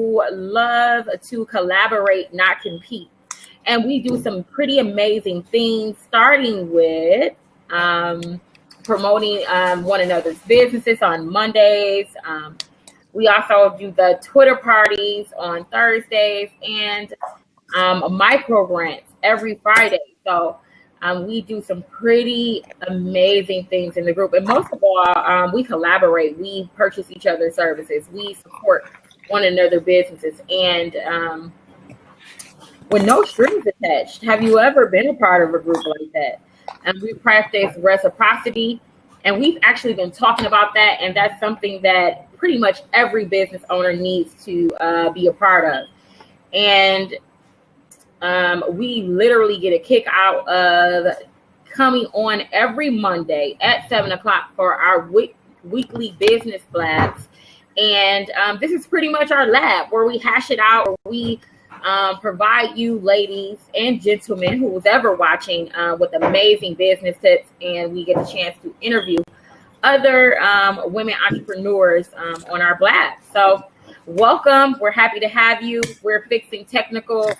who love to collaborate, not compete. And we do some pretty amazing things, starting with promoting one another's businesses on Mondays. We also do the Twitter parties on Thursdays and micro grants every Friday. So we do some pretty amazing things in the group. And most of all, we collaborate. We purchase each other's services. We support one another's businesses. And with no strings attached. Have you ever been a part of a group like that? And we practice reciprocity. And we've actually been talking about that. And that's something that pretty much every business owner needs to be a part of. And we literally get a kick out of coming on every Monday at 7 o'clock for our weekly business labs. And this is pretty much our lab where we hash it out, where we provide you ladies and gentlemen who's ever watching with amazing business tips, and we get a chance to interview other women entrepreneurs on our blab. So welcome. We're happy to have you. We're fixing technical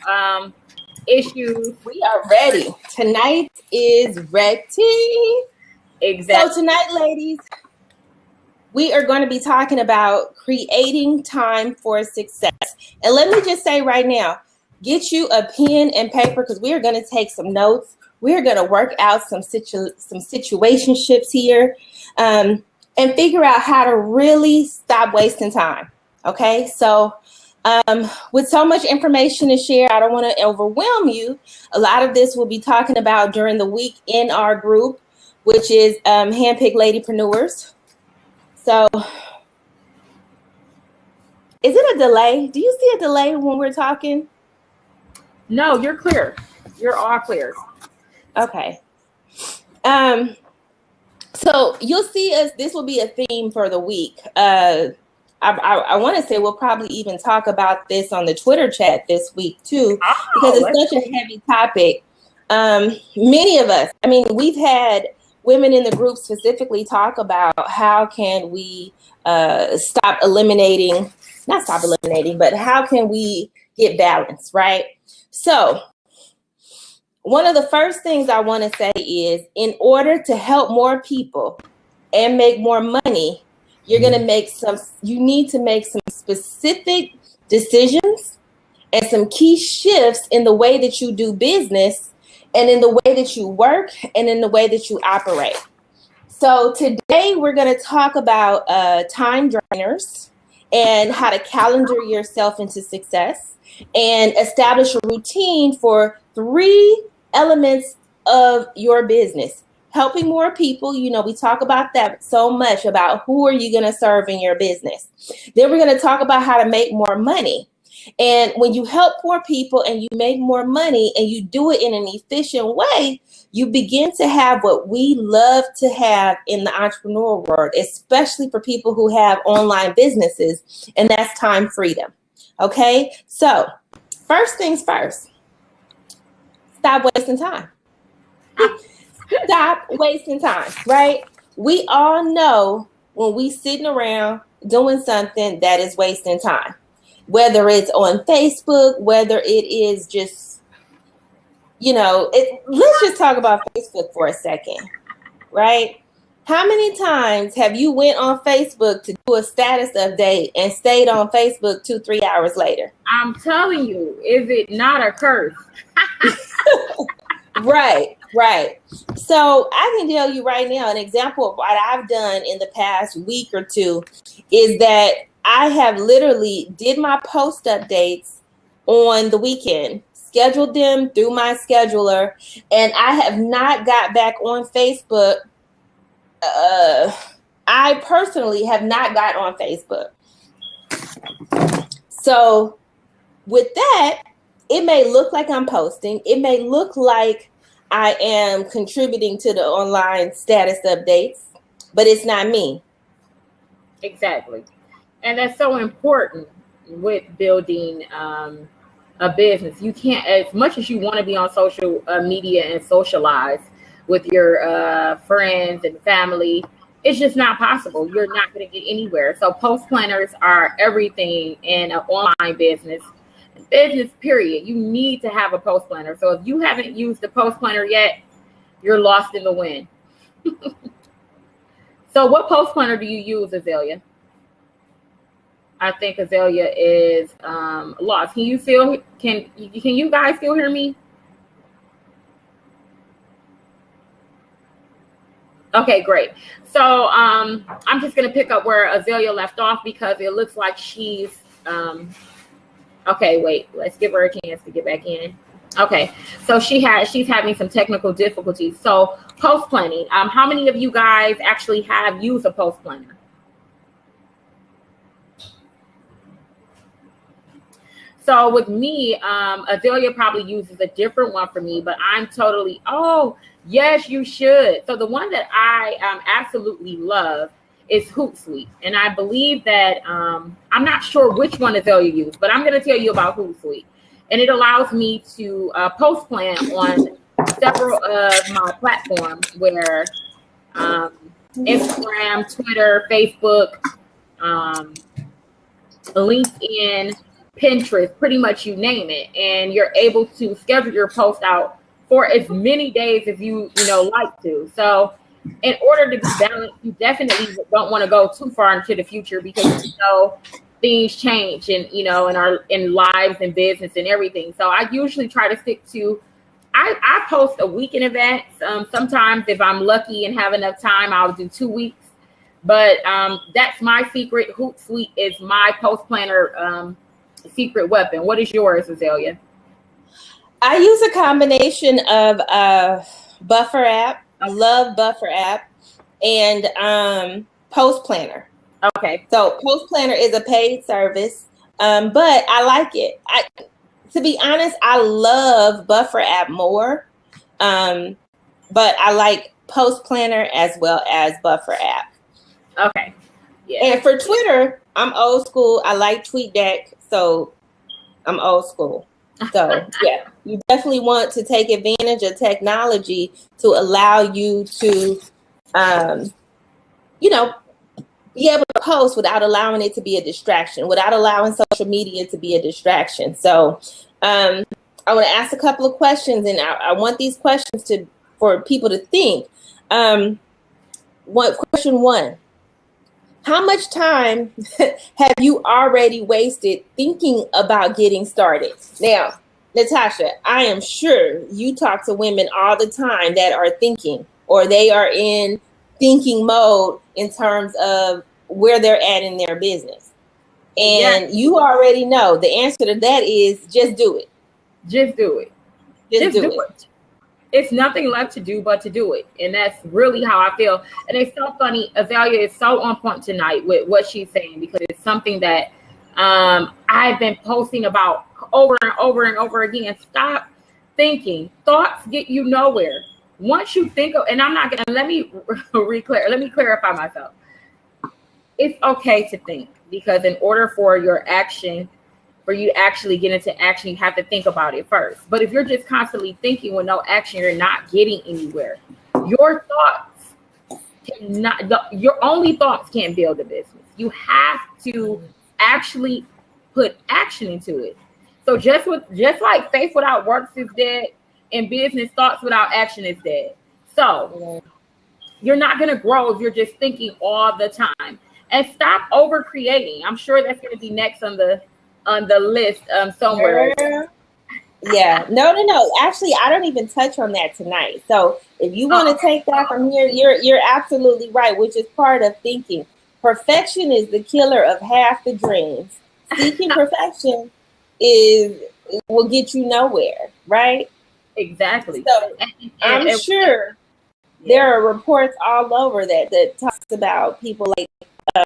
issues. We are ready. Tonight is ready. Exactly. So tonight, ladies, we are going to be talking about creating time for success. And let me just say right now, get you a pen and paper because we are going to take some notes. We're going to work out some situationships here and figure out how to really stop wasting time. Okay, so with so much information to share, I don't want to overwhelm you. A lot of this we'll be talking about during the week in our group, which is HandPicked Ladyprenuers. So, is it a delay? Do you see a delay when we're talking? No, you're clear. You're all clear. Okay. So you'll see us. This will be a theme for the week. I want to say we'll probably even talk about this on the Twitter chat this week too, because it's such a heavy topic. Many of us, I mean, we've had women in the group specifically talk about how can we not stop eliminating, but how can we get balance, right? So one of the first things I want to say is, in order to help more people and make more money, you need to make some specific decisions and some key shifts in the way that you do business and in the way that you work and in the way that you operate. So today we're going to talk about time drainers and how to calendar yourself into success and establish a routine for 3 elements of your business. Helping more people, you know, we talk about that so much, about who are you going to serve in your business. Then we're going to talk about how to make more money. And when you help more people and you make more money and you do it in an efficient way, you begin to have what we love to have in the entrepreneur world, especially for people who have online businesses, and that's time freedom. Okay, so first things first, stop wasting time. Stop wasting time, right? We all know when we sitting around doing something that is wasting time, whether it's on Facebook, whether it is just, you know, let's just talk about Facebook for a second, right? How many times have you went on Facebook to do a status update and stayed on Facebook 2-3 hours later? I'm telling you, is it not a curse? Right. So I can tell you right now, an example of what I've done in the past week or two is that I have literally did my post updates on the weekend, scheduled them through my scheduler, and I have not got back on Facebook. I personally have not got on Facebook. So with that, it may look like I'm posting. It may look like I am contributing to the online status updates, but it's not me. Exactly. And that's so important with building a business. You can't, as much as you want to be on social media and socialize with your friends and family, It's just not possible. You're not going to get anywhere. So post planners are everything in an online business period. You need to have a post planner. So if you haven't used the post planner yet, you're lost in the wind. So what post planner do you use, Azalea? I think Azalea is lost. Can you guys still hear me? Okay, great. So I'm just gonna pick up where Azalea left off because it looks like she's okay, wait, let's give her a chance to get back in. Okay, so she's having some technical difficulties. So post planning, how many of you guys actually have used a post planner? So with me, Azalea probably uses a different one for me, but I'm totally, oh, yes, you should. So the one that I absolutely love is Hootsuite. And I believe that, I'm not sure which one Azalea used, but I'm going to tell you about Hootsuite. And it allows me to post plan on several of my platforms where Instagram, Twitter, Facebook, LinkedIn, Pinterest, pretty much you name it, and you're able to schedule your post out for as many days as you like to. So in order to be balanced, you definitely don't want to go too far into the future because things change and in lives and business and everything. So I usually try to stick to I post a week in advance. Sometimes if I'm lucky and have enough time, I'll do 2 weeks. But that's my secret. Hootsuite is my post planner secret weapon. What is yours, Azalea? I use a combination of Buffer app. I love Buffer app and Post Planner. Okay. So Post Planner is a paid service, but I like it. To be honest, I love Buffer app more, but I like Post Planner as well as Buffer app. Okay. Yeah. And for Twitter, I'm old school. I like TweetDeck, so I'm old school. So yeah, you definitely want to take advantage of technology to allow you to, be able to post without allowing it to be a distraction, without allowing social media to be a distraction. So I want to ask a couple of questions, and I want these questions for people to think. Question one. How much time have you already wasted thinking about getting started? Now, Natasha, I am sure you talk to women all the time that are thinking, or they are in thinking mode in terms of where they're at in their business. And you already know the answer to that is just do it. Just do it. Just do it. It's nothing left to do but to do it. And that's really how I feel. And it's so funny. Azalea is so on point tonight with what she's saying, because it's something that I've been posting about over and over and over again. Stop thinking. Thoughts get you nowhere. Once you think of, and I'm not going to, let me clarify myself. It's okay to think, because in order for you to actually get into action, you have to think about it first. But if you're just constantly thinking with no action, you're not getting anywhere. Your only thoughts can't build a business. You have to actually put action into it. So just like faith without works is dead, and business thoughts without action is dead. So you're not going to grow if you're just thinking all the time. And stop over creating. I'm sure that's going to be next on the list somewhere. Yeah, no. Actually, I don't even touch on that tonight. So if you want to take that from here, you're absolutely right, which is part of thinking. Perfection is the killer of half the dreams. Seeking perfection will get you nowhere, right? Exactly. So I'm sure there are reports all over that talks about people like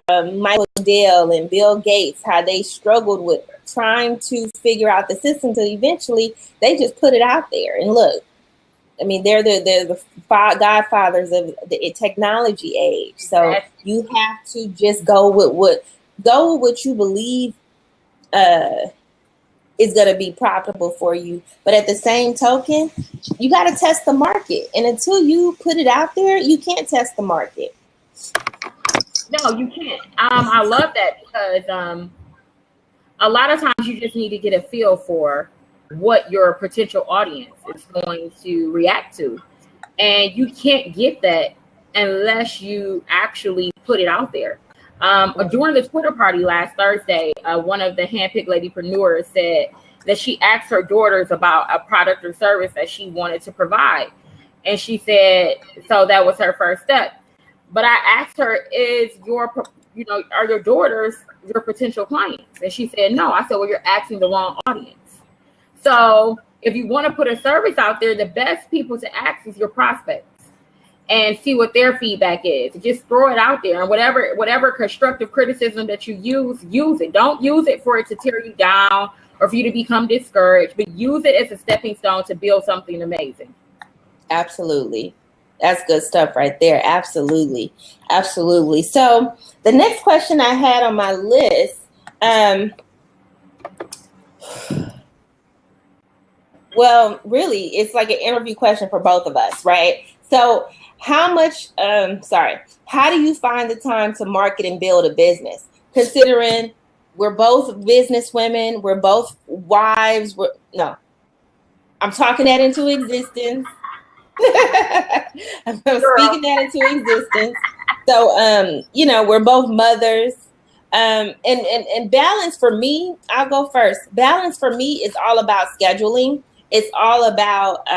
Michael Dell and Bill Gates, how they struggled with trying to figure out the system till eventually they just put it out there. And look, I mean, they're the godfathers of the technology age. So you have to just go with what you believe is going to be profitable for you. But at the same token, you got to test the market. And until you put it out there, you can't test the market. No, you can't. I love that because a lot of times you just need to get a feel for what your potential audience is going to react to. And you can't get that unless you actually put it out there. During the Twitter party last Thursday, one of the handpicked Ladyprenuers said that she asked her daughters about a product or service that she wanted to provide. And she said, so that was her first step. But I asked her, are your daughters your potential clients? And she said, no. I said, well, you're asking the wrong audience. So if you want to put a service out there, the best people to ask is your prospects and see what their feedback is. Just throw it out there, and whatever constructive criticism that you use it. Don't use it for it to tear you down or for you to become discouraged, but use it as a stepping stone to build something amazing. Absolutely. That's good stuff right there. Absolutely. Absolutely. So the next question I had on my list, well, really, it's like an interview question for both of us, right? So how do you find the time to market and build a business? Considering we're both business women, we're both wives. I'm talking that into existence. I'm speaking that into existence. So, we're both mothers. And balance for me, I'll go first. Balance for me is all about scheduling. It's all about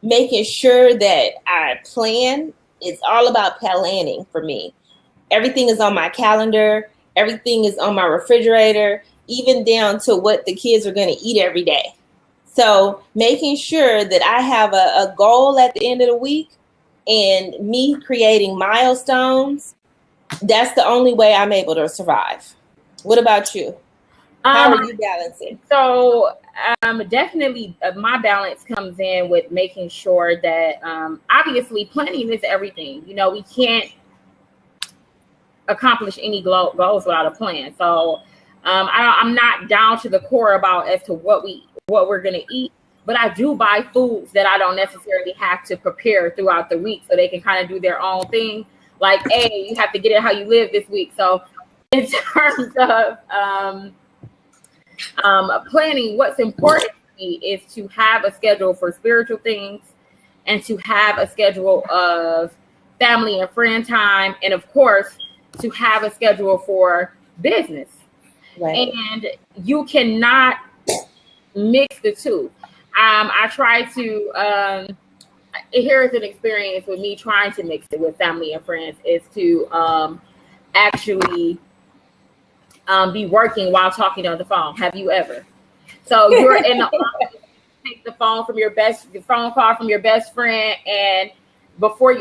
making sure that I plan. It's all about planning for me. Everything is on my calendar. Everything is on my refrigerator, even down to what the kids are going to eat every day. So making sure that I have a goal at the end of the week and me creating milestones, that's the only way I'm able to survive. What about you? How are you balancing? So definitely my balance comes in with making sure that obviously planning is everything. We can't accomplish any goals without a plan. So I'm not down to the core about as to what we're going to eat, but I do buy foods that I don't necessarily have to prepare throughout the week so they can kind of do their own thing. Like, hey, you have to get it how you live this week. So in terms of planning, what's important to me is to have a schedule for spiritual things and to have a schedule of family and friend time. And of course, to have a schedule for business. Right. And you cannot mix the two. I try to, here's an experience with me trying to mix it with family and friends is to actually be working while talking on the phone. Have you ever? So you're in the office, take the phone call from your best friend, and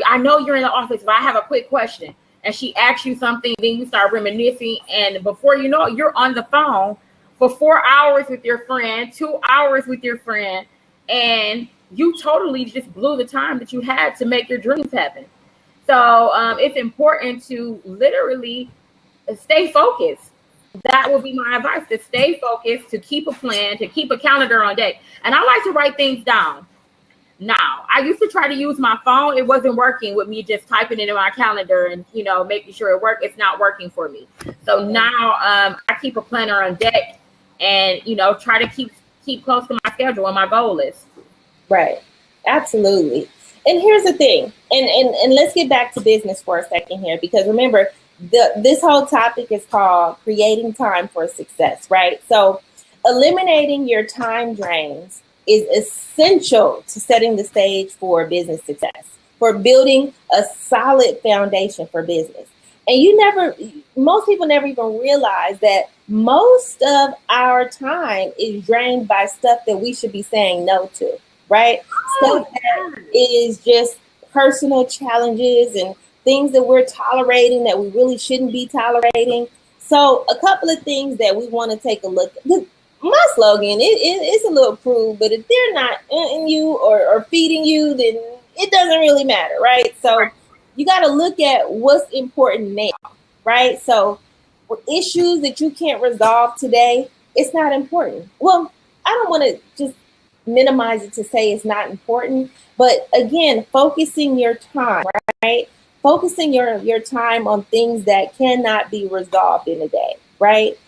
I know you're in the office, but I have a quick question. And she asks you something, then you start reminiscing, and before you know it, you're on the phone for 4 hours with your friend, 2 hours with your friend, and you totally just blew the time that you had to make your dreams happen. So it's important to literally stay focused. That would be my advice, to stay focused, to keep a plan, to keep a calendar on deck. And I like to write things down. Now, I used to try to use my phone. It wasn't working with me just typing it in my calendar and, making sure it worked. It's not working for me. So now I keep a planner on deck and, try to keep close to my schedule and my goal list. Right. Absolutely. And here's the thing. And let's get back to business for a second here, because remember, this whole topic is called creating time for success, right? So eliminating your time drains is essential to setting the stage for business success, for building a solid foundation for business. And most people never even realize that most of our time is drained by stuff that we should be saying no to, right? Stuff that is just personal challenges and things that we're tolerating that we really shouldn't be tolerating. So a couple of things that we want to take a look at. My slogan, it's a little crude, but if they're not in you or feeding you, then it doesn't really matter, right? So you got to look at what's important now, right? So issues that you can't resolve today, it's not important. Well, I don't want to just minimize it to say it's not important, but again, focusing your time, right? focusing your time on things that cannot be resolved in a day, right?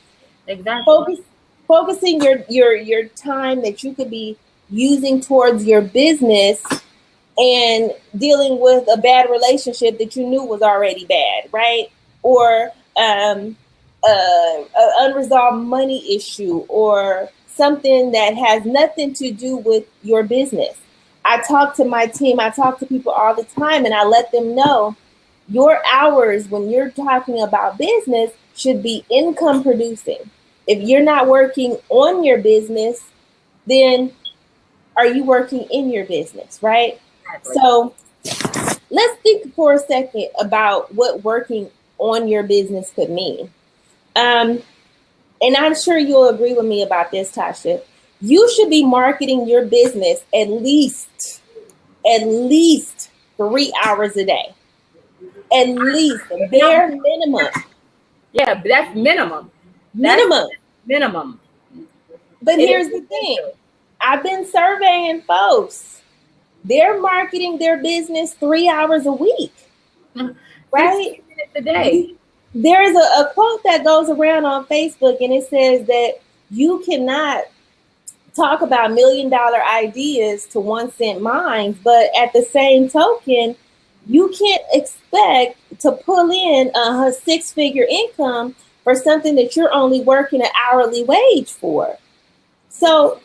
Exactly. Focusing your time that you could be using towards your business and dealing with a bad relationship that you knew was already bad, right? Or an unresolved money issue, or something that has nothing to do with your business. I talk to my team, I talk to people all the time, and I let them know your hours when you're talking about business should be income producing. If you're not working on your business, then are you working in your business, right? Exactly. So let's think for a second about what working on your business could mean. And I'm sure you'll agree with me about this, Tasha. You should be marketing your business at least 3 hours a day. At least, the bare minimum. Yeah, but that's minimum. Minimum. Minimum. But here's the thing. I've been surveying folks. They're marketing their business 3 hours a week. Right? 15 minutes a day. There's a quote that goes around on Facebook, and it says that you cannot talk about $1 million ideas to 1 cent minds, but at the same token, you can't expect to pull in a 6-figure income for something that you're only working an hourly wage for. So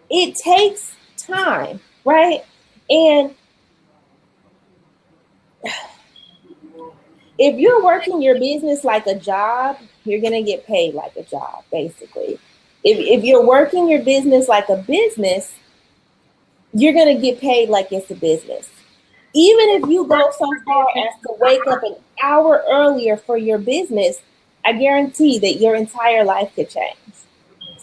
it takes time, right? And if you're working your business like a job, you're going to get paid like a job, basically. If you're working your business like a business, you're going to get paid like it's a business. Even if you go so far as to wake up an hour earlier for your business, I guarantee that your entire life could change.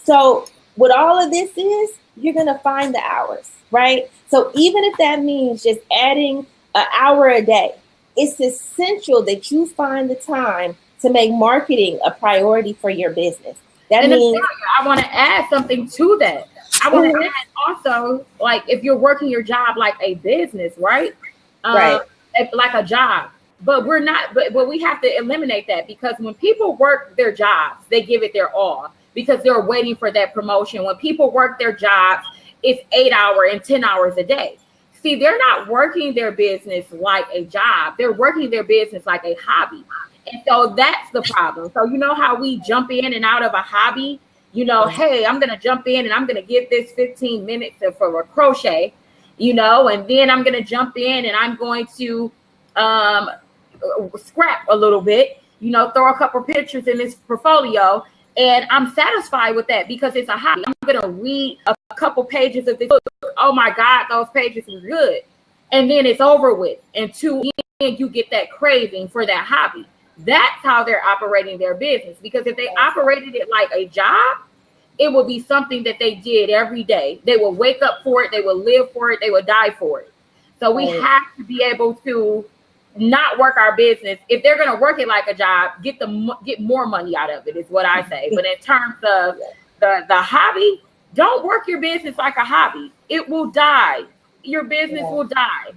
So what all of this is, you're going to find the hours, right? So even if that means just adding an hour a day, it's essential that you find the time to make marketing a priority for your business. That means I want to add something to that. I want to add also, like, if you're working your job like a business, right? Right. Like a job. But we're not, but we have to eliminate that, because when people work their jobs, they give it their all because they're waiting for that promotion. When people work their jobs, it's 8 hours and 10 hours a day. See, they're not working their business like a job. They're working their business like a hobby. And so that's the problem. So you know how we jump in and out of a hobby? You know, hey, I'm going to jump in and I'm going to get this 15 minutes for a crochet, you know, and then I'm going to jump in and I'm going to scrap a little bit, you know, throw a couple pictures in this portfolio. And I'm satisfied with that because it's a hobby. I'm going to read a couple pages of this book. Oh my God, those pages were good. And then it's over with. And then you get that craving for that hobby. That's how they're operating their business. Because if they operated it like a job, it would be something that they did every day. They will wake up for it. They will live for it. They will die for it. So we have to be able to not work our business. If they're going to work it like a job, get more money out of it is what I say. But in terms of the hobby, don't work your business like a hobby. It will die. Your business will die.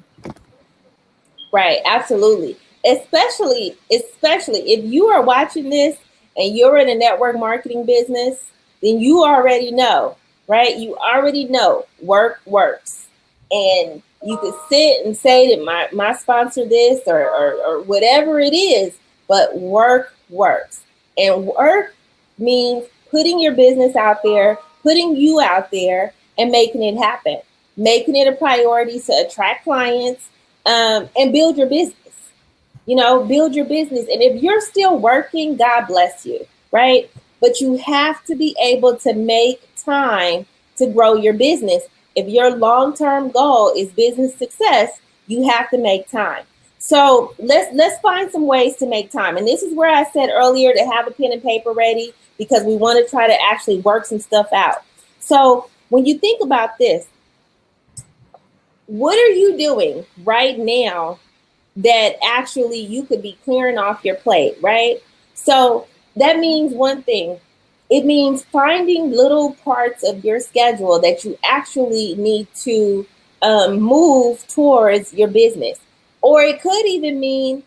Right. Absolutely. Especially if you are watching this and you're in a network marketing business, then you already know, right? You already know work works. And you could sit and say that my sponsor this or whatever it is, but work works. And work means putting your business out there, putting you out there, and making it happen, making it a priority to attract clients and build your business. You know, build your business. And if you're still working, God bless you, right? But you have to be able to make time to grow your business. If your long-term goal is business success, you have to make time. So let's find some ways to make time. And this is where I said earlier to have a pen and paper ready, because we want to try to actually work some stuff out. So when you think about this, what are you doing right now that actually you could be clearing off your plate, right? So that means one thing. It means finding little parts of your schedule that you actually need to move towards your business. Or it could even mean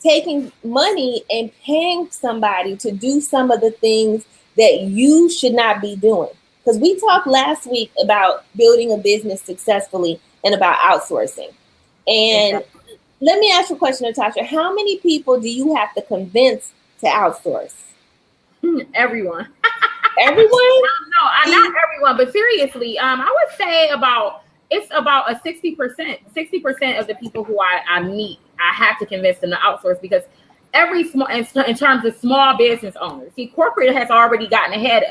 taking money and paying somebody to do some of the things that you should not be doing. Because we talked last week about building a business successfully and about outsourcing. And exactly. Let me ask you a question, Natasha. How many people do you have to convince to outsource? Everyone. Everyone? No, not everyone, but seriously, I would say it's about a 60%. 60% of the people who I meet, I have to convince them to outsource, because every small, in terms of small business owners, see, corporate has already gotten ahead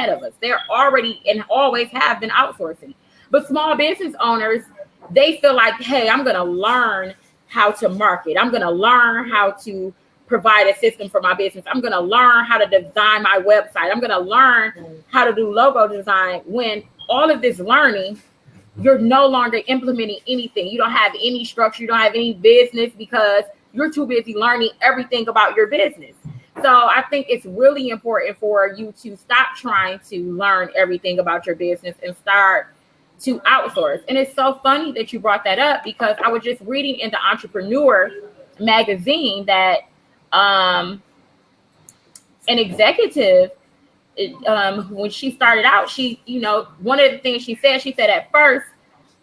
of us. They're already and always have been outsourcing. But small business owners, they feel like, hey, I'm going to learn how to market. I'm going to learn how to provide a system for my business. I'm going to learn how to design my website. I'm going to learn how to do logo design. When all of this learning, you're no longer implementing anything. You don't have any structure. You don't have any business, because you're too busy learning everything about your business. So I think it's really important for you to stop trying to learn everything about your business and start to outsource. And it's so funny that you brought that up, because I was just reading in the Entrepreneur magazine that an executive, when she started out, she, one of the things she said at first,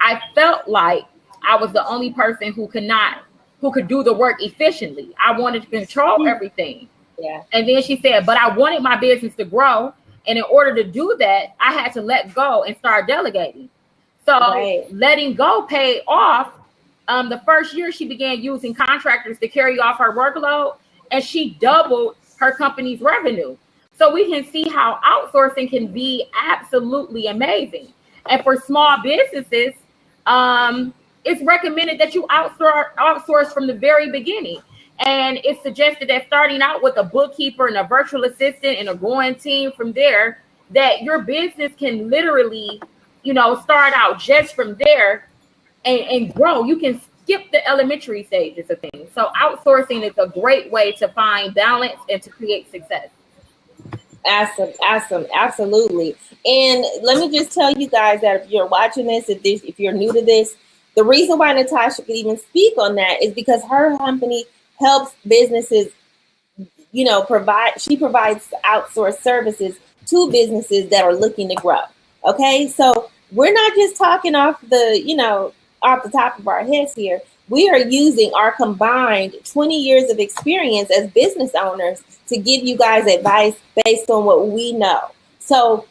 I felt like I was the only person who could do the work efficiently. I wanted to control everything. Yeah. And then she said, but I wanted my business to grow. And in order to do that, I had to let go and start delegating. So letting go paid off. The first year she began using contractors to carry off her workload, and she doubled her company's revenue. So we can see how outsourcing can be absolutely amazing. And for small businesses, it's recommended that you outsource from the very beginning. And it's suggested that starting out with a bookkeeper and a virtual assistant and a growing team from there, that your business can literally, start out just from there and grow. You can skip the elementary stages of things. So outsourcing is a great way to find balance and to create success. Awesome. Absolutely. And let me just tell you guys that if you're watching this, if you're new to this, the reason why Natasha could even speak on that is because her company helps businesses, she provides outsourced services to businesses that are looking to grow. Okay. So we're not just talking off the top of our heads here. We are using our combined 20 years of experience as business owners to give you guys advice based on what we know. So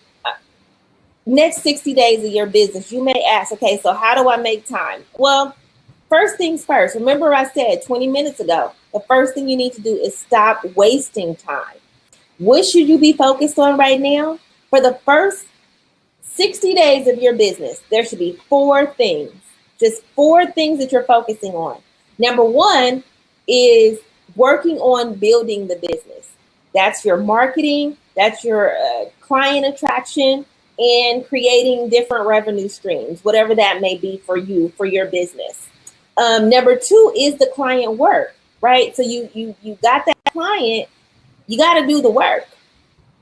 next 60 days of your business, you may ask, okay, so how do I make time? Well, first things first. Remember I said 20 minutes ago, the first thing you need to do is stop wasting time. What should you be focused on right now? For the first 60 days of your business, there should be 4 things. Just 4 things that you're focusing on. Number 1 is working on building the business. That's your marketing, that's your client attraction, and creating different revenue streams, whatever that may be for you, for your business. Number 2 is the client work, right? So you got that client, you got to do the work.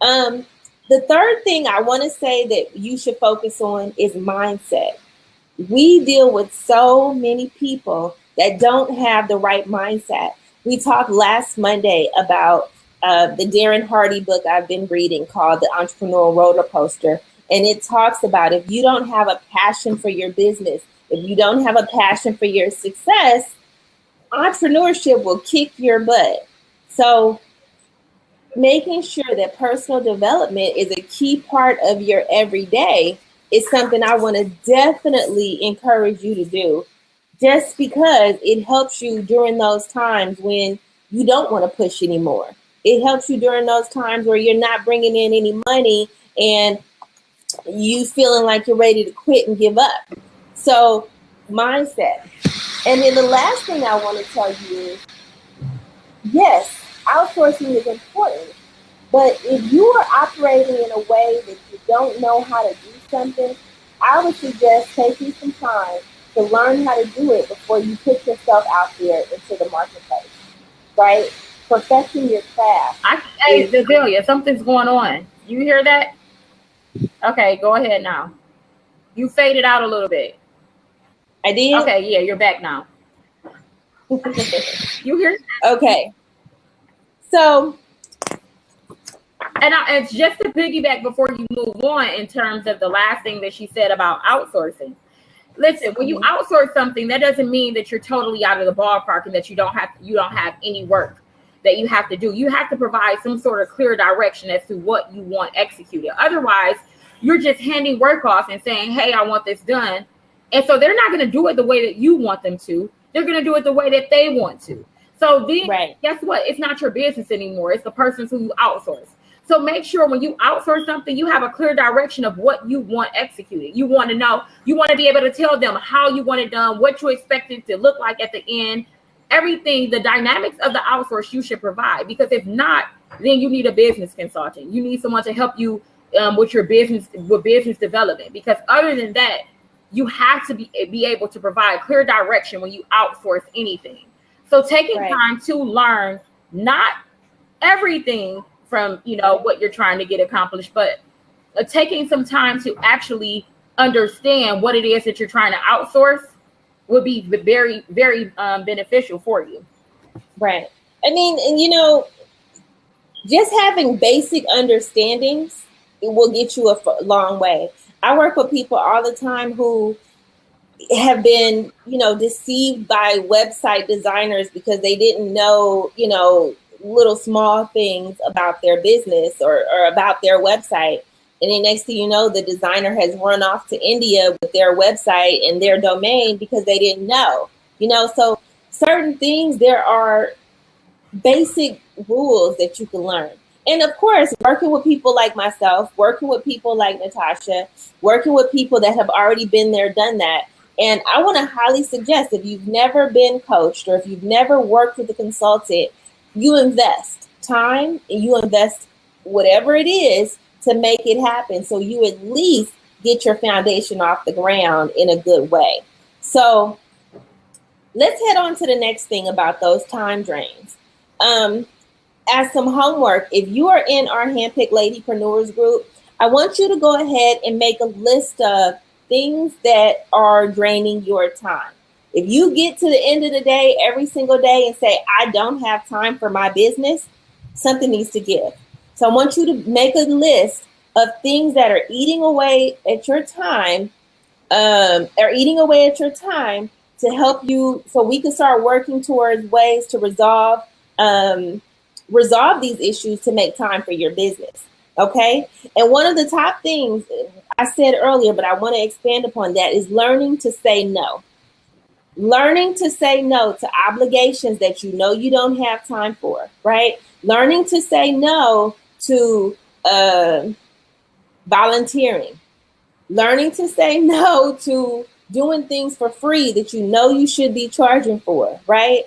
The third thing I want to say that you should focus on is mindset. We deal with so many people that don't have the right mindset. We talked last Monday about the Darren Hardy book I've been reading called The Entrepreneurial Roller Coaster. And it talks about if you don't have a passion for your business, if you don't have a passion for your success, entrepreneurship will kick your butt. So making sure that personal development is a key part of your everyday is something I want to definitely encourage you to do, just because it helps you during those times when you don't want to push anymore. It helps you during those times where you're not bringing in any money and you feeling like you're ready to quit and give up. So mindset. And then the last thing I want to tell you is, yes, outsourcing is important, but if you are operating in a way that you don't know how to do something, I would suggest taking some time to learn how to do it before you put yourself out there into the marketplace, right? Perfecting your craft. Hey, Cecilia, something's going on. You hear that? Okay, go ahead now. You faded out a little bit. I did? Okay, yeah, you're back now. You hear? Okay. So, and just to piggyback before you move on in terms of the last thing that she said about outsourcing. Listen, when you outsource something, that doesn't mean that you're totally out of the ballpark and that you don't have any work that you have to do. You have to provide some sort of clear direction as to what you want executed. Otherwise, you're just handing work off and saying, hey, I want this done. And so they're not going to do it the way that you want them to. They're going to do it the way that they want to. So then, Guess what? It's not your business anymore. It's the person who you outsource. So make sure when you outsource something, you have a clear direction of what you want executed. You want to know, you want to be able to tell them how you want it done, what you expect it to look like at the end, everything, the dynamics of the outsource you should provide. Because if not, then you need a business consultant. You need someone to help you with your business, with business development. Because other than that, you have to be able to provide clear direction when you outsource anything. So taking time to learn, not everything from, what you're trying to get accomplished, but taking some time to actually understand what it is that you're trying to outsource would be very, very beneficial for you. Right. I mean, and just having basic understandings, it will get you a long way. I work with people all the time who have been, deceived by website designers because they didn't know, little small things about their business or about their website. And then next thing you know, the designer has run off to India with their website and their domain because they didn't know, so certain things, there are basic rules that you can learn. And of course, working with people like myself, working with people like Natasha, working with people that have already been there, done that. And I want to highly suggest, if you've never been coached or if you've never worked with a consultant, you invest time and you invest whatever it is to make it happen. So you at least get your foundation off the ground in a good way. So let's head on to the next thing about those time drains. As some homework, if you are in our HandPicked Ladyprenuers group, I want you to go ahead and make a list of things that are draining your time. If you get to the end of the day every single day and say, I don't have time for my business, something needs to give. So I want you to make a list of things that are eating away at your time, to help you, so we can start working towards ways to resolve these issues to make time for your business. Okay. And one of the top things I said earlier, but I want to expand upon that, is learning to say no. Learning to say no to obligations that you don't have time for, right? Learning to say no to volunteering. Learning to say no to doing things for free that you should be charging for, right?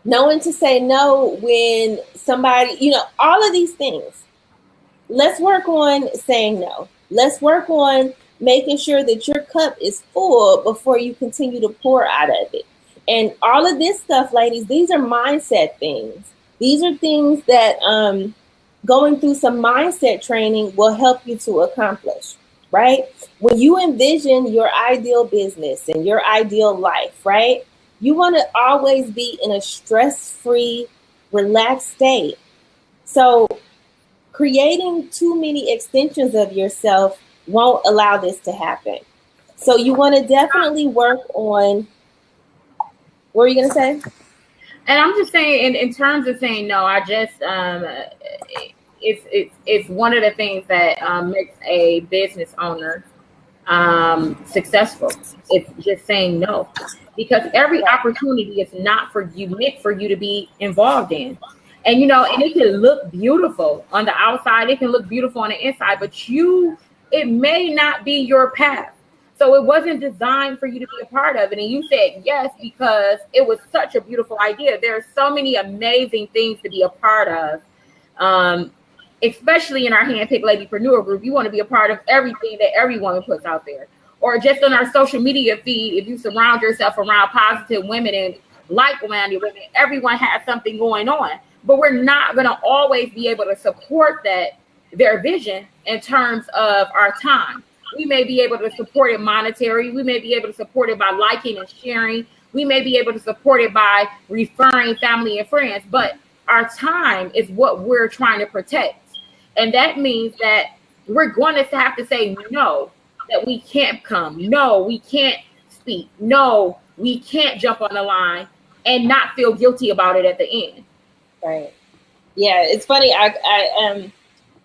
Knowing to say no when somebody, all of these things. Let's work on saying no. Let's work on making sure that your cup is full before you continue to pour out of it. And all of this stuff, ladies, these are mindset things. These are things that going through some mindset training will help you to accomplish, right? When you envision your ideal business and your ideal life, right? You want to always be in a stress-free, relaxed state. So creating too many extensions of yourself won't allow this to happen. So you want to definitely work on, what are you going to say? And I'm just saying, in terms of saying no, I just, it's one of the things that makes a business owner successful. It's just saying no, because every opportunity is not meant for you to be involved in. And, and it can look beautiful on the outside. It can look beautiful on the inside, but it may not be your path. So it wasn't designed for you to be a part of it. And you said yes because it was such a beautiful idea. There are so many amazing things to be a part of, especially in our HandPicked Ladypreneur group. You want to be a part of everything that every woman puts out there. Or just on our social media feed, if you surround yourself around positive women and like-minded women, everyone has something going on. But we're not going to always be able to support their vision in terms of our time. We may be able to support it monetary. We may be able to support it by liking and sharing. we may be able to support it by referring family and friends, but our time is what we're trying to protect. And that means that we're going to have to say no, that we can't come. No, we can't speak. No, we can't jump on the line and not feel guilty about it at the end. Right. Yeah, it's funny. I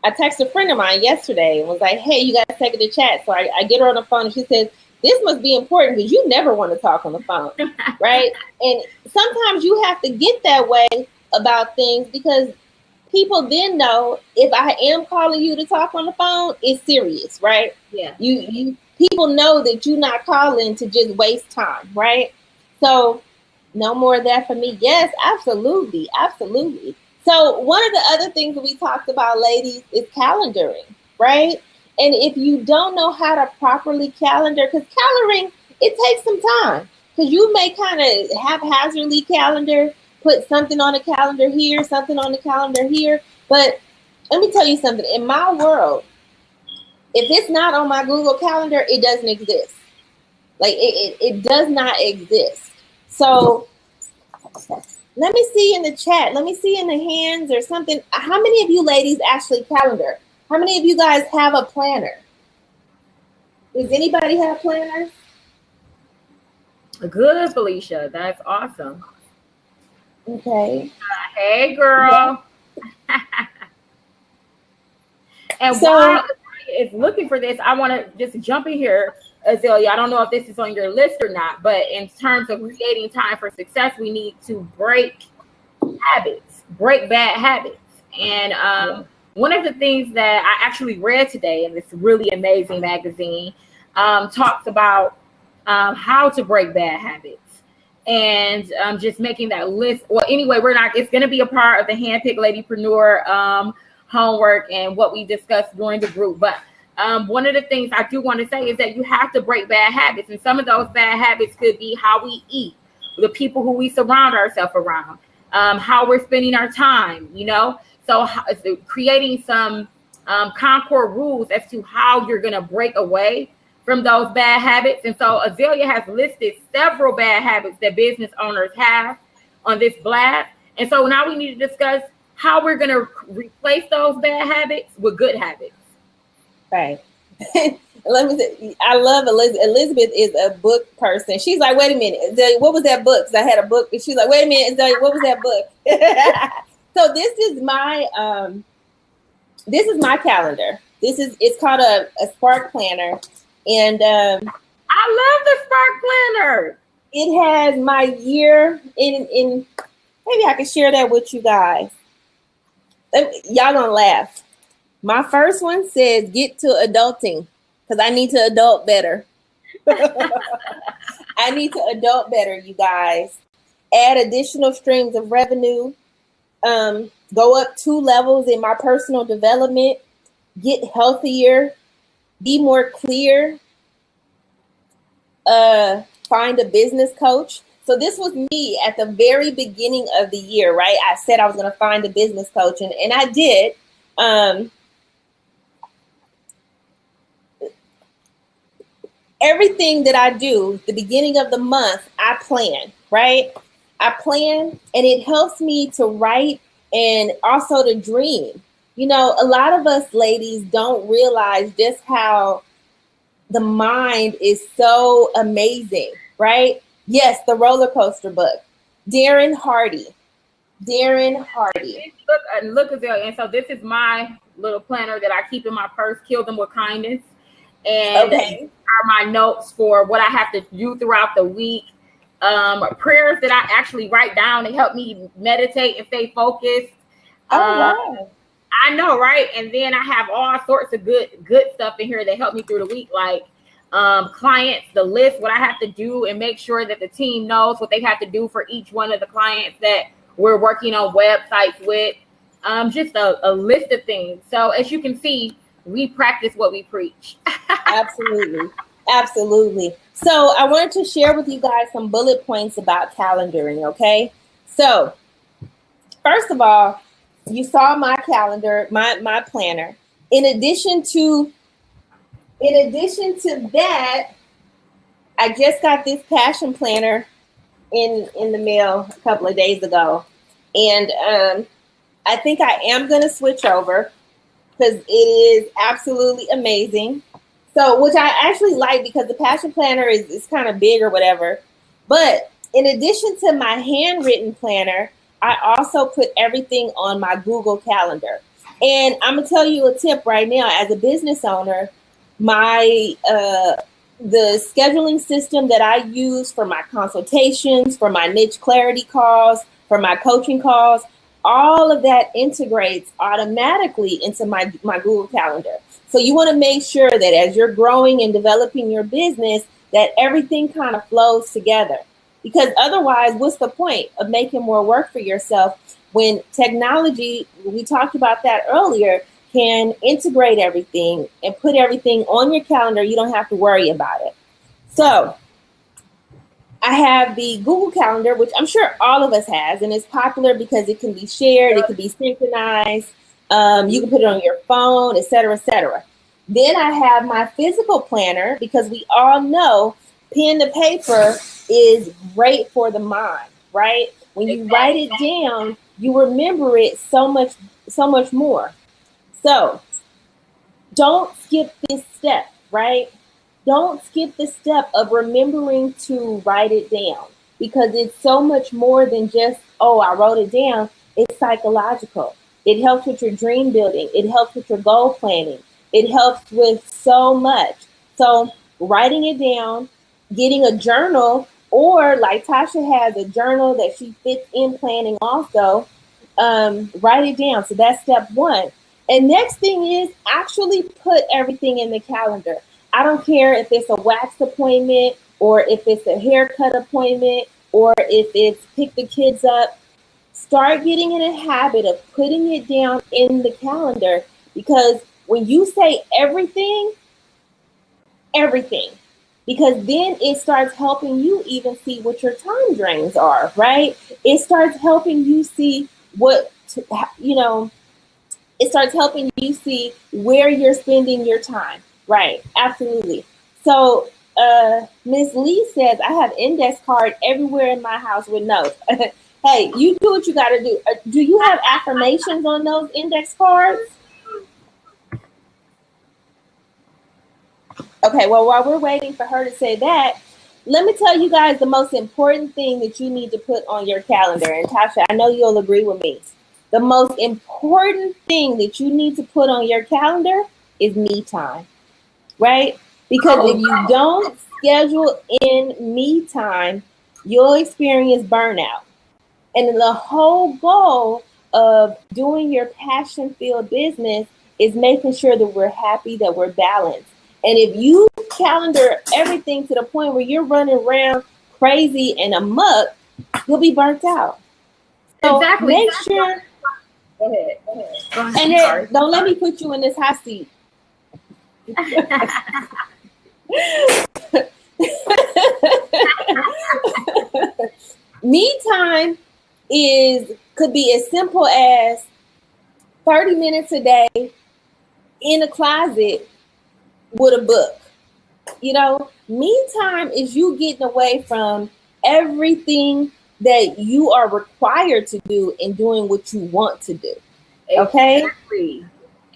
texted a friend of mine yesterday and was like, hey, you guys take it to chat. So I get her on the phone and she says, this must be important because you never want to talk on the phone, right? And sometimes you have to get that way about things because people then know if I am calling you to talk on the phone, it's serious, right? Yeah. You people know that you're not calling to just waste time, right? So no more of that for me. Yes, absolutely, absolutely. So one of the other things that we talked about, ladies, is calendaring, right? And if you don't know how to properly calendar, because calendaring, it takes some time. Because you may kind of haphazardly calendar, put something on the calendar here, something on the calendar here. But let me tell you something. In my world, if it's not on my Google Calendar, it doesn't exist. Like it does not exist. So let me see in the chat. Let me see in the hands or something. How many of you ladies actually calendar? How many of you guys have a planner? Does anybody have planners? Good, Felicia. That's awesome. Okay. Hey, girl. Yeah. And so, while is looking for this, I want to just jump in here, Azalea. I don't know if this is on your list or not, but in terms of creating time for success, we need to break habits, break bad habits. And one of the things that I actually read today in this really amazing magazine talks about how to break bad habits. And just making that list. Well, anyway, it's going to be a part of the HandPicked Ladypreneur homework and what we discussed during the group. But one of the things I do want to say is that you have to break bad habits. And some of those bad habits could be how we eat, the people who we surround ourselves around, how we're spending our time, you know. So creating some Concord rules as to how you're going to break away from those bad habits. And so Azalea has listed several bad habits that business owners have on this blast. And so now we need to discuss how we're going to replace those bad habits with good habits. Right. Let me say, I love Elizabeth. Elizabeth is a book person. She's like, wait a minute, Azalea, what was that book? Because I had a book. And she's like, wait a minute, Azalea, what was that book? So this is my calendar. It's called a Spark Planner. And I love the Spark Planner. It has my year in maybe I can share that with you guys. Y'all gonna laugh. My first one says get to adulting because I need to adult better. I need to adult better, you guys. Add additional streams of revenue. Go up 2 levels in my personal development. Get healthier. Be more clear. Find a business coach. So this was me at the very beginning of the year, right? I said I was going to find a business coach, and I did. Everything that I do, the beginning of the month, I plan, right? I plan, and it helps me to write and also to dream. You know, a lot of us ladies don't realize just how the mind is so amazing, right? Yes, the roller coaster book. Darren Hardy. Look, Azalea. And so this is my little planner that I keep in my purse, Kill Them With Kindness. And are my notes for what I have to do throughout the week. Prayers that I actually write down to help me meditate and stay focused. Wow. I know, right? And then I have all sorts of good stuff in here that help me through the week, like clients, the list, what I have to do, and make sure that the team knows what they have to do for each one of the clients that we're working on websites with. Just a list of things. So as you can see, we practice what we preach. Absolutely. So I wanted to share with you guys some bullet points about calendaring, okay? So first of all, you saw my calendar, my planner. In addition to that, I just got this passion planner in the mail a couple of days ago, and I think I am going to switch over because it is absolutely amazing. So, which I actually like because the Passion Planner is kind of big or whatever. But in addition to my handwritten planner, I also put everything on my Google Calendar. And I'm gonna tell you a tip right now. As a business owner, my the scheduling system that I use for my consultations, for my niche clarity calls, for my coaching calls, all of that integrates automatically into my Google Calendar. So you want to make sure that as you're growing and developing your business, that everything kind of flows together. Because otherwise, what's the point of making more work for yourself when technology, we talked about that earlier, can integrate everything and put everything on your calendar. You don't have to worry about it. So I have the Google Calendar, which I'm sure all of us has, and it's popular because it can be shared, it can be synchronized, you can put it on your phone, et cetera, et cetera. Then I have my physical planner because we all know pen to paper is great for the mind, right? When you write it down, you remember it so much more. So don't skip this step, right? Don't skip the step of remembering to write it down because it's so much more than just, oh, I wrote it down. It's psychological. It helps with your dream building. It helps with your goal planning. It helps with so much. So writing it down, getting a journal, or like Tasha has a journal that she fits in planning also, write it down. So that's step one. And next thing is actually put everything in the calendar. I don't care if it's a wax appointment or if it's a haircut appointment or if it's pick the kids up. Start getting in a habit of putting it down in the calendar because when you say everything, because then it starts helping you even see what your time drains are, right? It starts helping you see it starts helping you see where you're spending your time. Right, absolutely. So Miss Lee says, I have index card everywhere in my house with notes. Hey, you do what you got to do. Do you have affirmations on those index cards? Okay, well, while we're waiting for her to say that, let me tell you guys the most important thing that you need to put on your calendar. And Tasha, I know you'll agree with me. The most important thing that you need to put on your calendar is me time. Right? Because if you don't schedule in me time, you'll experience burnout. And the whole goal of doing your passion-filled business is making sure that we're happy, that we're balanced. And if you calendar everything to the point where you're running around crazy and amok, you'll be burnt out. So exactly. Make sure. Go ahead. And then, don't let me put you in this hot seat. Me time could be as simple as 30 minutes a day in a closet with a book. You know, me time is you getting away from everything that you are required to do and doing what you want to do. Okay? Exactly.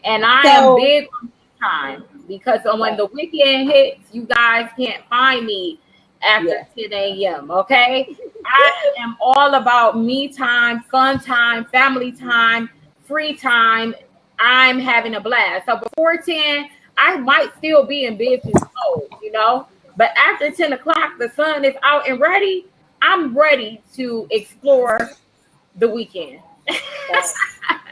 And I am big on time. Because when the weekend hits, you guys can't find me after 10 a.m., okay? I am all about me time, fun time, family time, free time. I'm having a blast. So before 10, I might still be in business mode, you know? But after 10 o'clock, the sun is out and ready. I'm ready to explore the weekend.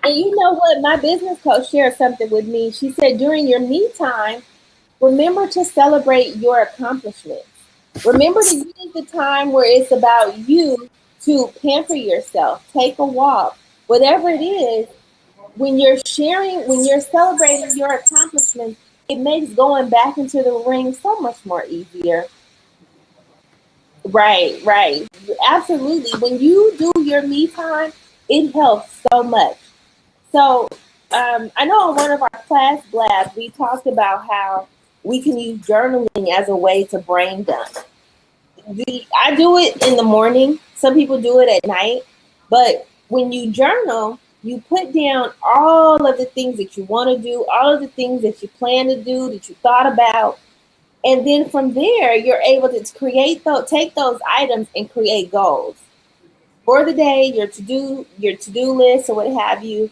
And you know what? My business coach shared something with me. She said, during your me time, remember to celebrate your accomplishments. Remember to use the time where it's about you to pamper yourself, take a walk, whatever it is. When you're celebrating your accomplishments, it makes going back into the ring so much more easier. Right. Absolutely. When you do your me time, it helps so much. So I know on one of our class labs, we talked about how we can use journaling as a way to brain dump. I do it in the morning. Some people do it at night. But when you journal, you put down all of the things that you want to do, all of the things that you plan to do, that you thought about. And then from there, you're able to take those items and create goals for the day, your to-do list or what have you.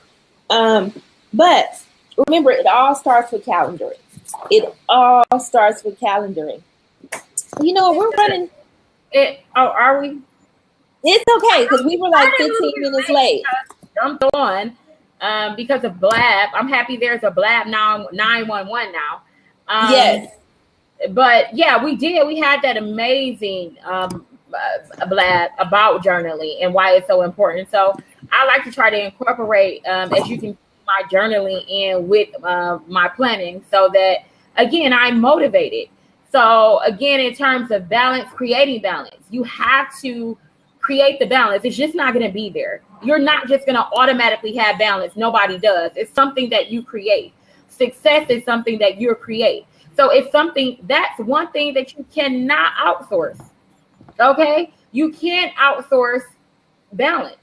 But remember, it all starts with calendaring. It all starts with calendaring. You know, we're running. Are we? It's okay because we were like 15 minutes late. Jumped on because of Blab. I'm happy there's a Blab now 911 now. Yes. But yeah, we did. We had that amazing Blab about journaling and why it's so important. So I like to try to incorporate, as you can see, my journaling in with my planning so that, again, I'm motivated. So again, in terms of balance, creating balance, you have to create the balance. It's just not going to be there. You're not just going to automatically have balance. Nobody does. It's something that you create. Success is something that you create. So it's something, that's one thing that you cannot outsource. Okay? You can't outsource balance.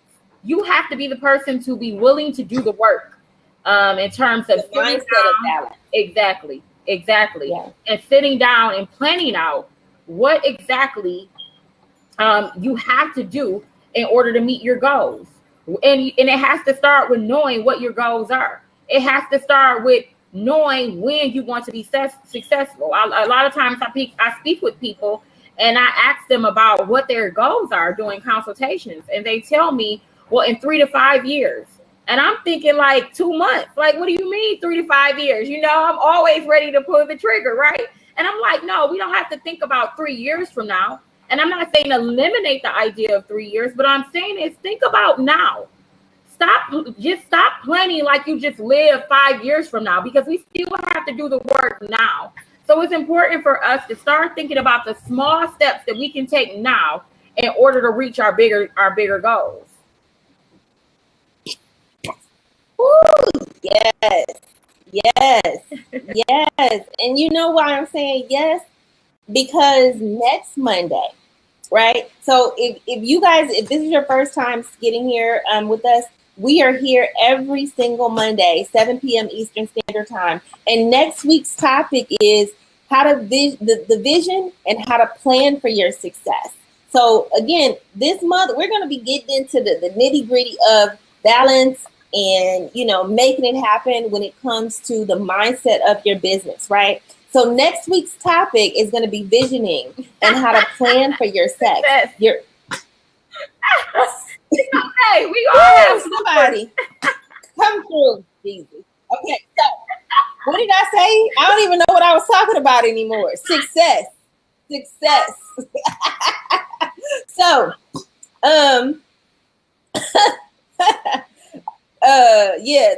You have to be the person to be willing to do the work in terms of the mindset of balance. Exactly. Yeah. And sitting down and planning out what exactly you have to do in order to meet your goals. And it has to start with knowing what your goals are. It has to start with knowing when you want to be successful. A lot of times I speak with people and I ask them about what their goals are during consultations. And they tell me, well, in 3 to 5 years. And I'm thinking like 2 months. Like, what do you mean 3 to 5 years? You know, I'm always ready to pull the trigger, right? And I'm like, no, we don't have to think about 3 years from now. And I'm not saying eliminate the idea of 3 years, but I'm saying is think about now. Stop planning like you just live 5 years from now, because we still have to do the work now. So it's important for us to start thinking about the small steps that we can take now in order to reach our bigger goals. Ooh, yes. And you know why I'm saying yes? Because next Monday, right? So if this is your first time getting here with us, we are here every single Monday, 7 p.m. Eastern Standard Time. And next week's topic is how to the vision and how to plan for your success. So again, this month we're going to be getting into the nitty-gritty of balance and, you know, making it happen when it comes to the mindset of your business, right? So next week's topic is going to be visioning and how to plan for your sex. Okay, we all have somebody come through, Jesus. Okay, so what did I say? I don't even know what I was talking about anymore. Success. So,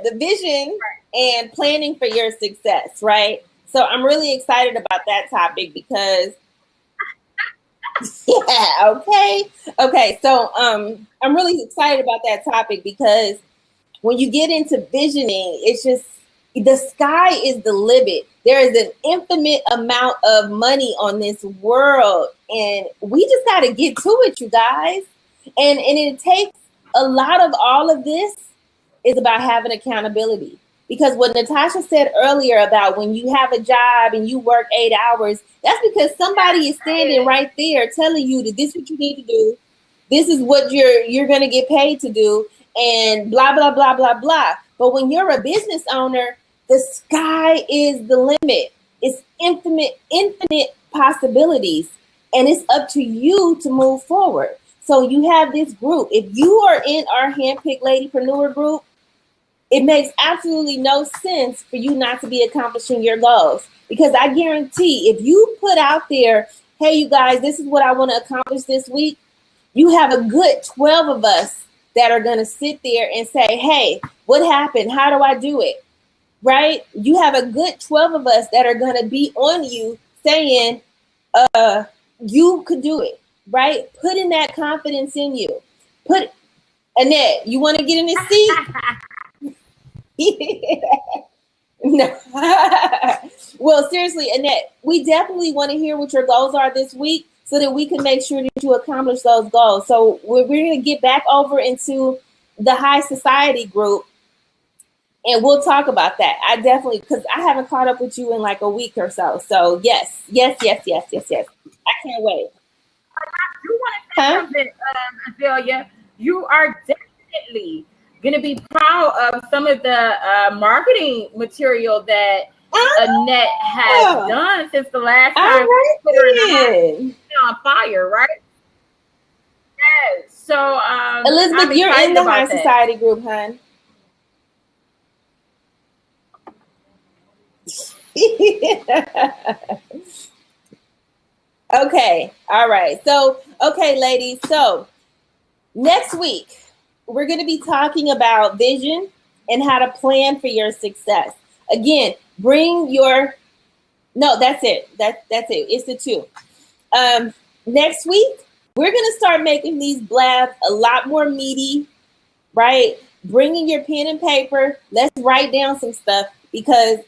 the vision and planning for your success, right? So I'm really excited about that topic because Okay. So I'm really excited about that topic because when you get into visioning, it's just the sky is the limit. There is an infinite amount of money on this world, and we just got to get to it, you guys. And it takes a lot of all of this is about having accountability. Because what Natasha said earlier about when you have a job and you work 8 hours, that's because somebody is standing right there telling you that this is what you need to do. This is what you're going to get paid to do, and blah, blah, blah, blah, blah. But when you're a business owner, the sky is the limit. It's infinite possibilities, and it's up to you to move forward. So you have this group. If you are in our HandPicked Ladypreneur group, it makes absolutely no sense for you not to be accomplishing your goals. Because I guarantee if you put out there, hey, you guys, this is what I want to accomplish this week, you have a good 12 of us that are going to sit there and say, hey, what happened? How do I do it? Right? You have a good 12 of us that are going to be on you saying, you could do it. Right? Putting that confidence in you. Annette, you want to get in this seat? No. Well, seriously, Annette, we definitely want to hear what your goals are this week. so that we can make sure that you accomplish those goals. So we're going to get back over into the high society group, and we'll talk about that. I definitely, because I haven't caught up with you in like a week or so. So yes. I can't wait. I do want to say something, Azalea. You are definitely going to be proud of some of the marketing material that Annette has done since the last time we put on fire, right? Yes. So, Elizabeth, you're in the high society group, hon. Okay. All right. So, okay, ladies. So next week, we're going to be talking about vision and how to plan for your success. Again, bring your, no, that's it. That's it. It's the two. Next week, we're going to start making these blabs a lot more meaty, right? Bringing your pen and paper. Let's write down some stuff, because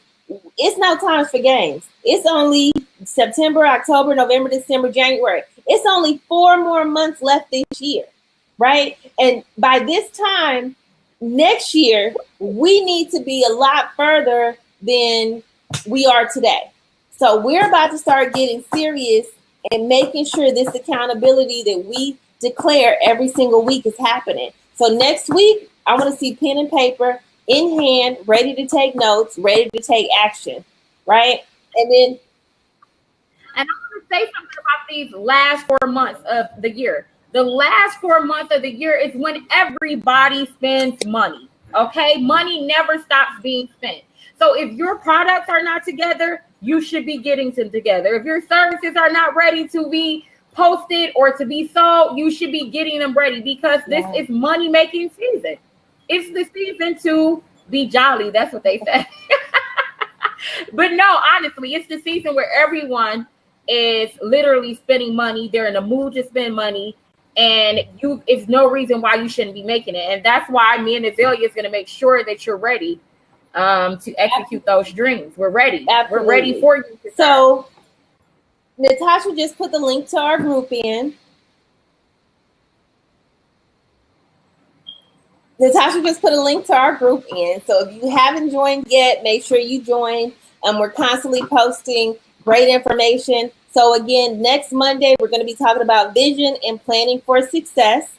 it's no time for games. It's only September, October, November, December, January. It's only 4 more months left this year, right? And by this time next year, we need to be a lot further than we are today. So we're about to start getting serious and making sure this accountability that we declare every single week is happening. So next week, I want to see pen and paper in hand, ready to take notes, ready to take action, right? And I want to say something about these last 4 months of the year. The last 4 months of the year is when everybody spends money, okay? Money never stops being spent. So if your products are not together, you should be getting them together. If your services are not ready to be posted or to be sold, you should be getting them ready, because this is money-making season. It's the season to be jolly. That's what they say. But no, honestly, it's the season where everyone is literally spending money. They're in a mood to spend money, and it's no reason why you shouldn't be making it. And that's why me and Azalea is going to make sure that you're ready to execute those dreams. We're ready. Absolutely. We're ready for you. So Natasha just put the link to our group in. Natasha just put a link to our group in. So if you haven't joined yet, make sure you join. We're constantly posting great information. So again, next Monday, we're going to be talking about vision and planning for success.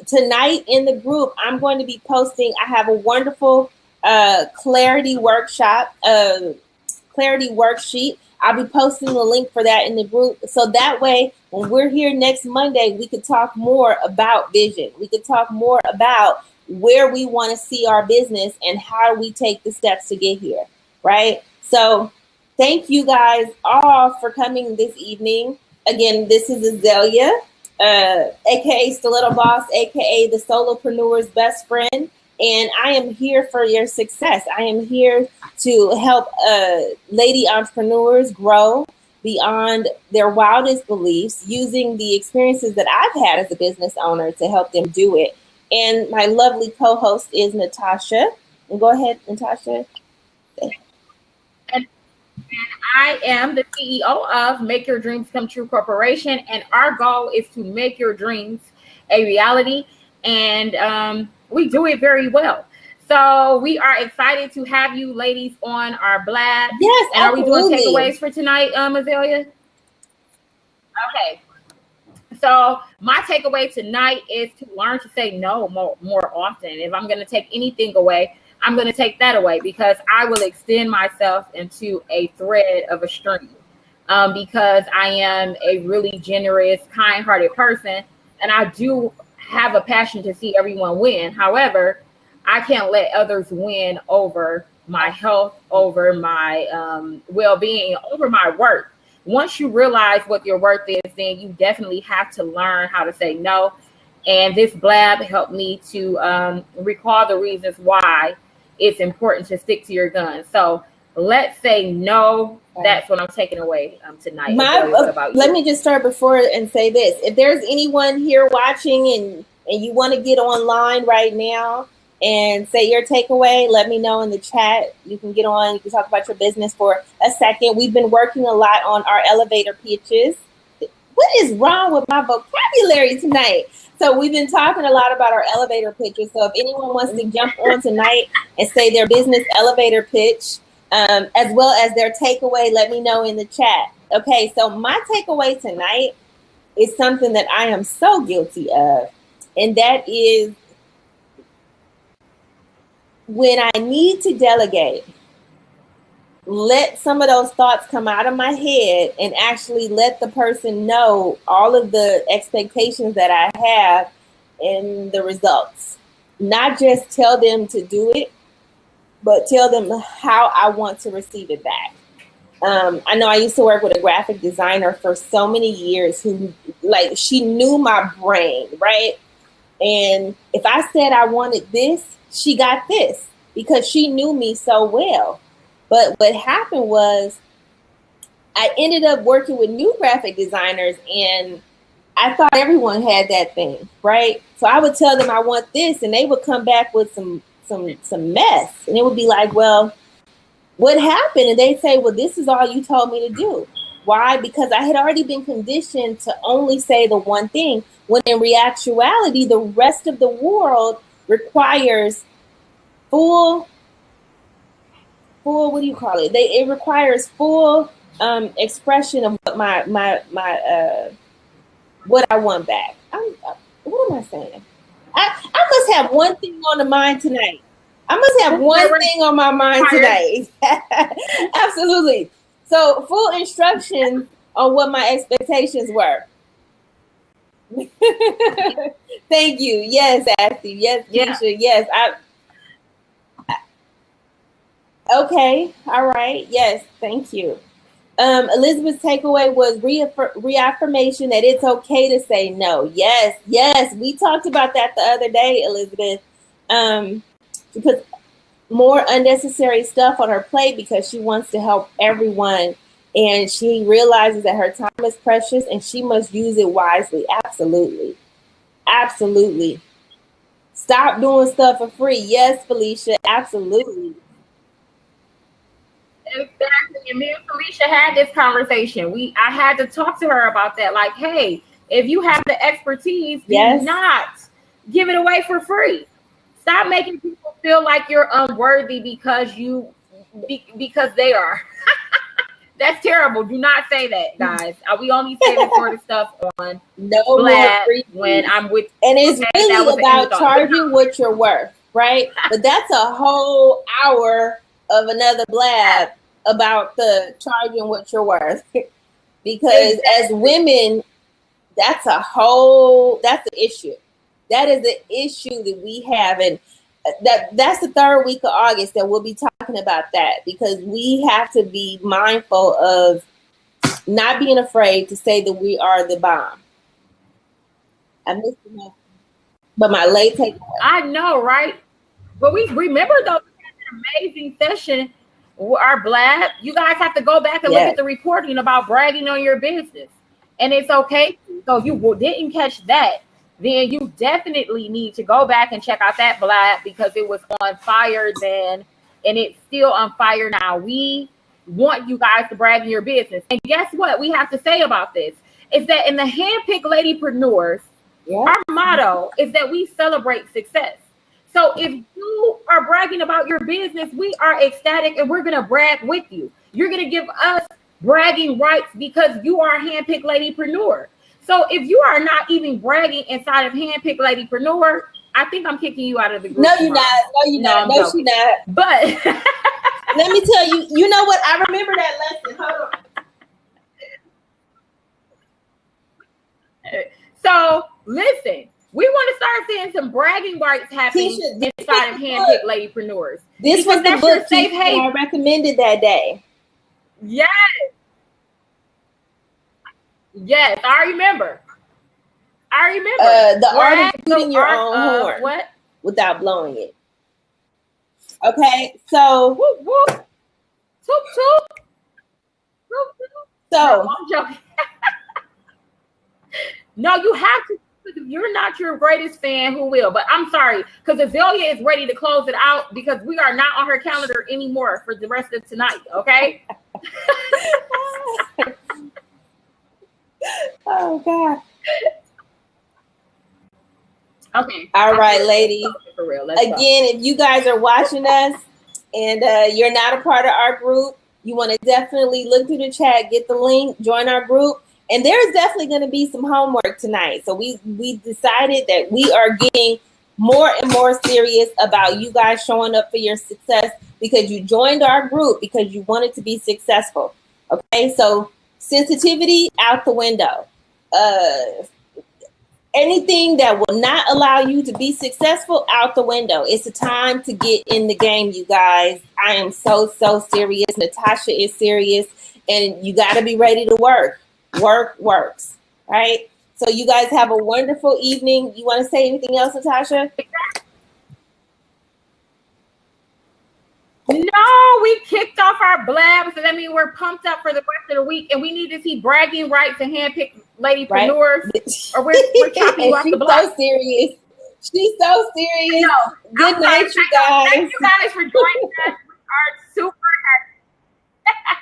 Tonight in the group, I'm going to be posting, I have a wonderful clarity workshop, clarity worksheet. I'll be posting the link for that in the group. So that way, when we're here next Monday, we could talk more about vision. We could talk more about where we want to see our business and how we take the steps to get here, right? So thank you guys all for coming this evening. Again, this is Azalea, aka Stiletto Boss, aka the Solopreneur's best friend. And I am here for your success. I am here to help lady entrepreneurs grow beyond their wildest beliefs, using the experiences that I've had as a business owner to help them do it. And my lovely co-host is Natasha. And go ahead, Natasha. And I am the CEO of Make Your Dreams Come True Corporation. And our goal is to make your dreams a reality. And we do it very well. So we are excited to have you ladies on our blab. Yes, and absolutely. Are we doing takeaways for tonight, Azalea? Okay. So my takeaway tonight is to learn to say no more often. If I'm going to take anything away, I'm going to take that away, because I will extend myself into a thread of a string, because I am a really generous, kind-hearted person, and I do have a passion to see everyone win. However, I can't let others win over my health, over my well-being, over my worth. Once you realize what your worth is, then you definitely have to learn how to say no. And this blab helped me to recall the reasons why it's important to stick to your guns. So let's say no. That's what I'm taking away tonight. Let me just start before and say this. If there's anyone here watching and you want to get online right now and say your takeaway, let me know in the chat. You can get on, you can talk about your business for a second. We've been working a lot on our elevator pitches. What what is wrong with my vocabulary tonight? So we've been talking a lot about our elevator pitches. So if anyone wants to jump on tonight and say their business elevator pitch, as well as their takeaway, let me know in the chat. Okay, so my takeaway tonight is something that I am so guilty of, and that is when I need to delegate, let some of those thoughts come out of my head and actually let the person know all of the expectations that I have and the results. Not just tell them to do it, but tell them how I want to receive it back. I know I used to work with a graphic designer for so many years who, like, she knew my brain, right? And if I said I wanted this, she got this because she knew me so well. But what happened was I ended up working with new graphic designers, and I thought everyone had that thing, right? So I would tell them I want this, and they would come back with some mess. And it would be like, well, what happened? And they'd say, well, this is all you told me to do. Why? Because I had already been conditioned to only say the one thing, when in reality, the rest of the world requires full, what do you call it? It requires full expression of what what I want back. What am I saying? I must have one thing on the mind tonight. I must have one thing on my mind tonight. Absolutely. So full instructions on what my expectations were. Thank you. Yes, Ashley. Yes, Keisha. Yes, okay. All right. Yes. Thank you. Elizabeth's takeaway was reaffirmation that it's okay to say no. Yes. Yes. We talked about that the other day, Elizabeth. Because more unnecessary stuff on her plate because she wants to help everyone. And she realizes that her time is precious and she must use it wisely. Absolutely. Absolutely. Stop doing stuff for free. Yes, Felicia. Absolutely. Exactly. And me and Felicia had this conversation. I had to talk to her about that. Like, hey, if you have the expertise, do not give it away for free. Stop making people feel like you're unworthy because they are. That's terrible. Do not say that, guys. We only say that sort of stuff on Blab when I'm with. And it's really about charging what you're worth, right? But that's a whole hour of another Blab about the charging what you're worth. Because as women, that's the issue. That is the issue that we have. And that's the third week of August that we'll be talking about that, because we have to be mindful of not being afraid to say that we are the bomb. I missed it, but my late takeaway. I know, right? But we remember though, we had an amazing session with our Blab. You guys have to go back and look at the recording about bragging on your business, and it's okay. So if you didn't catch that, then you definitely need to go back and check out that Blab, because it was on fire then, and it's still on fire now. We want you guys to brag in your business. And guess what we have to say about this is that in the HandPicked Ladyprenuers, our motto is that we celebrate success. So if you are bragging about your business, we are ecstatic and we're going to brag with you. You're going to give us bragging rights because you are a HandPicked Ladypreneur. So if you are not even bragging inside of HandPicked Ladypreneur, I think I'm kicking you out of the group. No, you're not. No, you're not. No, she's not. But let me tell you, you know what? I remember that lesson. Hold on. So listen, we want to start seeing some bragging rights happening inside of HandPicked Ladypreneurs. This was the book I recommended that day. Yes. Yes, I remember. The art of tooting your own horn. What? Without blowing it. Okay, so whoop whoop, toot toot, toot toot. So no, I'm joking. No, you have to. If you're not your greatest fan, who will? But I'm sorry, because Azalea is ready to close it out because we are not on her calendar anymore for the rest of tonight. Okay. Oh God. Okay. All right, ladies. For real. Again, if you guys are watching us and you're not a part of our group, you want to definitely look through the chat, get the link, join our group. And there's definitely going to be some homework tonight. So we decided that we are getting more and more serious about you guys showing up for your success because you joined our group because you wanted to be successful. Okay, so sensitivity out the window. Anything that will not allow you to be successful, out the window. It's a time to get in the game, you guys. I am so serious. Natasha is serious, and you got to be ready to work. Work works, right? So you guys have a wonderful evening. You want to say anything else, Natasha? No, we kicked off our blabs, and I mean we're pumped up for the rest of the week, and we need to see bragging rights and handpicked Ladyprenuers, right? Or we're chopping you off the block. So serious. She's so serious. No, good night, you guys. Thank you guys for joining us. We are super happy.